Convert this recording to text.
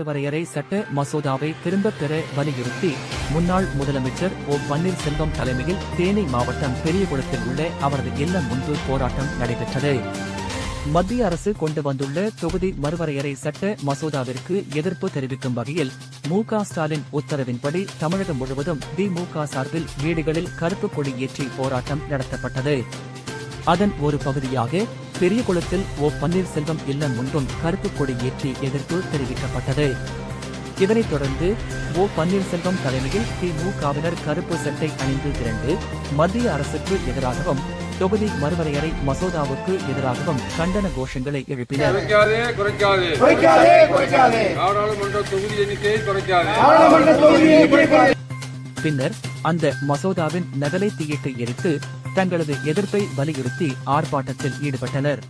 மறுவரையறை சட்ட மசோதாவை திரும்பப் பெற வலியுறுத்தி முன்னாள் முதலமைச்சர் ஓ பன்னீர்செல்வம் தலைமையில் தேனி மாவட்டம் பெரியகுளத்தில் உள்ள அவரது இல்லம் முன்பு போராட்டம் நடைபெற்றது. மத்திய அரசு கொண்டு வந்துள்ள தொகுதி மறுவரையறை சட்ட மசோதாவிற்கு எதிர்ப்பு தெரிவிக்கும் வகையில் மு.க. ஸ்டாலின் உத்தரவின்படி தமிழகம் முழுவதும் திமுக சார்பில் வீடுகளில் கருப்பு கொடி ஏற்றி போராட்டம் நடத்தப்பட்டது. அதன் ஒரு பகுதியாக பெரியகுளத்தில் ஓ பன்னீர்செல்வம் இல்லம் முன்பும் கருப்பு கொடி ஏற்றி எதிர்ப்பு தெரிவிக்கப்பட்டது. இதனைத் தொடர்ந்து ஓ பன்னீர்செல்வம் தலைமையில் திமுகவினர் கருப்பு சட்டை அணிந்து திரண்டு மத்திய அரசுக்கு எதிராகவும் தொகுதி மறுவரையறை மசோதாவுக்கு எதிராகவும் கண்டன கோஷங்களை எழுப்பினர். பின்னர் அந்த மசோதாவின் நகலை தீயிட்டு எரித்து தங்களது எதிர்ப்பை வலியுறுத்தி ஆர்ப்பாட்டத்தில் ஈடுபட்டனர்.